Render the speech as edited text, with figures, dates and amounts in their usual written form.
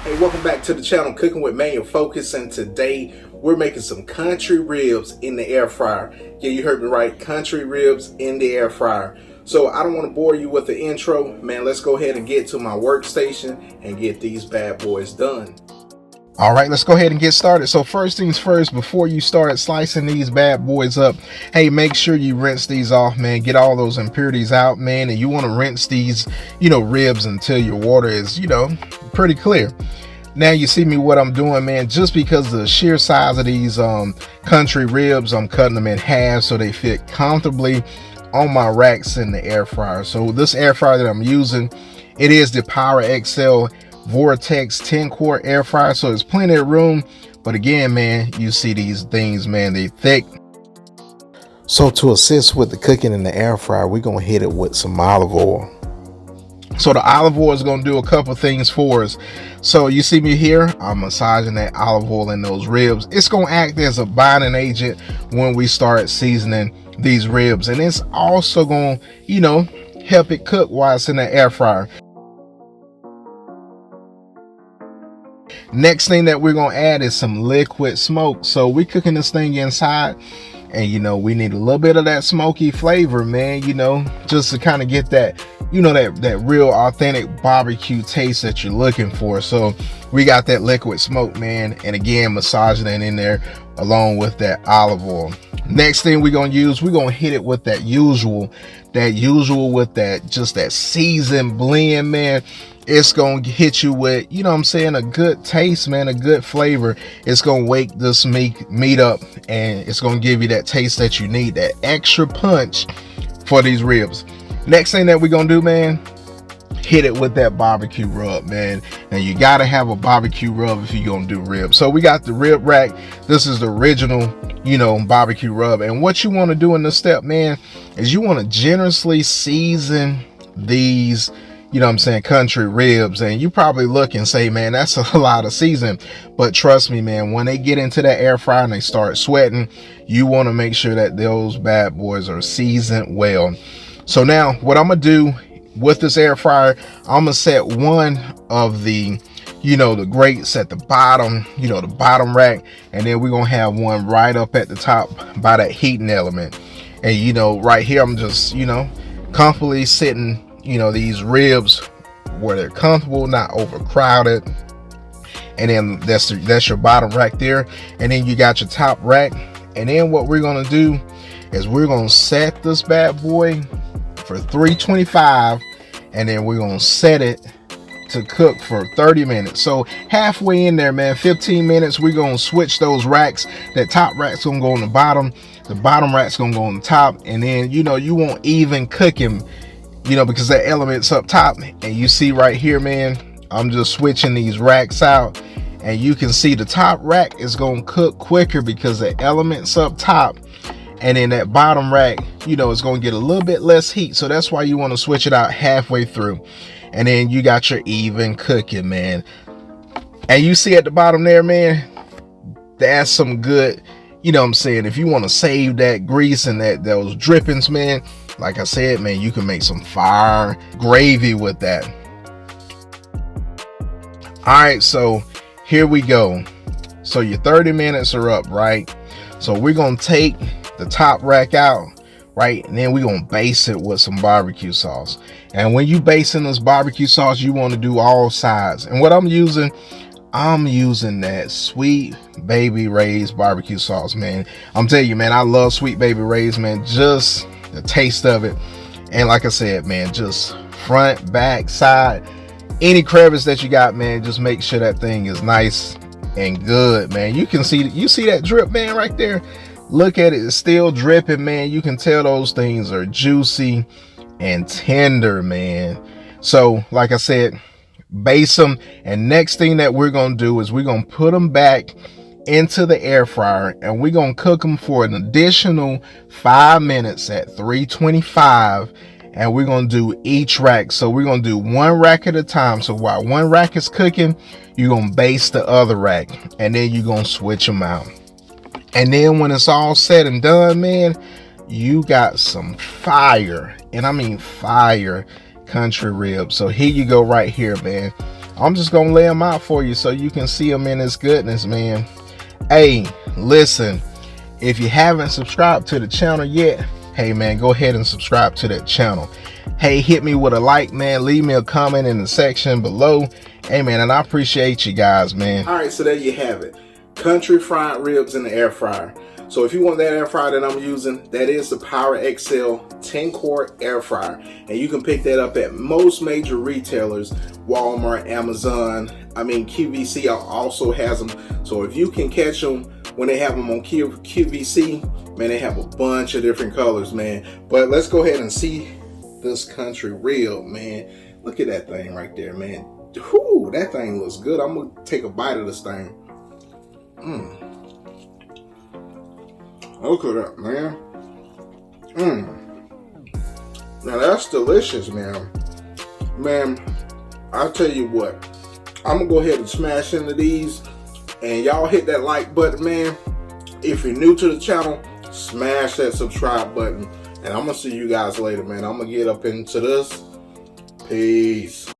Hey, welcome back to the channel, Cooking with Manual Focus, and today we're making some country ribs in the air fryer. Yeah, you heard me right, country ribs in the air fryer. So I don't want to bore you with the intro, man. Let's go ahead and get to my workstation and get these bad boys done. All right, let's go ahead and get started. So first things first, before you start slicing these bad boys up, hey, make sure you rinse these off, man. Get all those impurities out, man. And you want to rinse these, ribs until your water is, pretty clear. Now you see me what I'm doing, man. Just because of the sheer size of these country ribs, I'm cutting them in half so they fit comfortably on my racks in the air fryer. So this air fryer that I'm using, it is the Powerxl Vortex 10-quart air fryer, so there's plenty of room. But again, man, you see these things, man, they thick. So to assist with the cooking in the air fryer, we're gonna hit it with some olive oil. So the olive oil is gonna do a couple things for us. So you see me here, I'm massaging that olive oil in those ribs. It's gonna act as a binding agent when we start seasoning these ribs, and it's also gonna, help it cook while it's in the air fryer. Next thing that we're gonna add is some liquid smoke. So we're cooking this thing inside, and we need a little bit of that smoky flavor, man, just to kind of get that, that real authentic barbecue taste that you're looking for. So we got that liquid smoke, man, and again, massaging it in there along with that olive oil. Next thing we're gonna hit it with that usual with that seasoned blend, man. It's gonna hit you with, a good taste, man, a good flavor. It's gonna wake this meat up, and it's gonna give you that taste that you need, that extra punch for these ribs. Next thing that we're gonna do, man, hit it with that barbecue rub, man. Now you gotta have a barbecue rub if you're gonna do ribs. So we got the rib rack. This is the original, barbecue rub. And what you want to do in this step, man, is you want to generously season these, country ribs. And you probably look and say, man, that's a lot of seasoning. But trust me, man, when they get into that air fryer and they start sweating, you want to make sure that those bad boys are seasoned well. So now what I'm gonna do with this air fryer, I'm gonna set one of the, the grates at the bottom, the bottom rack, and then we're gonna have one right up at the top by that heating element. And right here I'm just, comfortably sitting, these ribs where they're comfortable, not overcrowded. And then that's your bottom rack there, and then you got your top rack. And then what we're gonna do is we're gonna set this bad boy for 325, and then we're gonna set it to cook for 30 minutes. So halfway in there, man, 15 minutes, we're gonna switch those racks. That top rack's gonna go on the bottom rack's gonna go on the top, and then you won't even cook him, because that element's up top. And you see right here, man, I'm just switching these racks out, and you can see the top rack is gonna cook quicker because the element's up top. And then that bottom rack, it's going to get a little bit less heat. So that's why you want to switch it out halfway through. And then you got your even cooking, man. And you see at the bottom there, man, that's some good, if you want to save that grease and those drippings, man, like I said, man, you can make some fire gravy with that. All right, so here we go. So your 30 minutes are up, right? So we're going to take the top rack out, right, and then we're gonna baste it with some barbecue sauce. And when you basting this barbecue sauce, you want to do all sides. And what I'm using that Sweet Baby Ray's barbecue sauce, man. I'm telling you, man, I love Sweet Baby Ray's, man. Just the taste of it, and like I said, man, just front, back, side, any crevice that you got, man, just make sure that thing is nice and good, man. You see that drip, man, right there. Look at it, it's still dripping, man. You can tell those things are juicy and tender, man. So like I said, baste them. And next thing that we're gonna do is we're gonna put them back into the air fryer, and we're gonna cook them for an additional 5 minutes at 325. And we're gonna do each rack. So we're gonna do one rack at a time. So while one rack is cooking, you're gonna baste the other rack, and then you're gonna switch them out. And then when it's all said and done, man, you got some fire, and I mean fire, country ribs. So here you go right here, man. I'm just gonna lay them out for you so you can see them in its goodness, man. Hey, listen, if you haven't subscribed to the channel yet, hey man, go ahead and subscribe to that channel. Hey, hit me with a like, man. Leave me a comment in the section below. Hey man, and I appreciate you guys, man. All right, so there you have it. Country fried ribs in the air fryer. So if you want that air fryer that I'm using, that is the Powerxl 10-quart air fryer. And you can pick that up at most major retailers, Walmart, Amazon. I mean, QVC also has them. So if you can catch them when they have them on QVC, man, they have a bunch of different colors, man. But let's go ahead and see this country rib, man. Look at that thing right there, man. Whew, that thing looks good. I'm going to take a bite of this thing. Look at that, man. Now that's delicious, man. Man, I'll tell you what. I'm gonna go ahead and smash into these, and y'all hit that like button, man. If you're new to the channel, smash that subscribe button, and I'm gonna see you guys later, man. I'm gonna get up into this. Peace.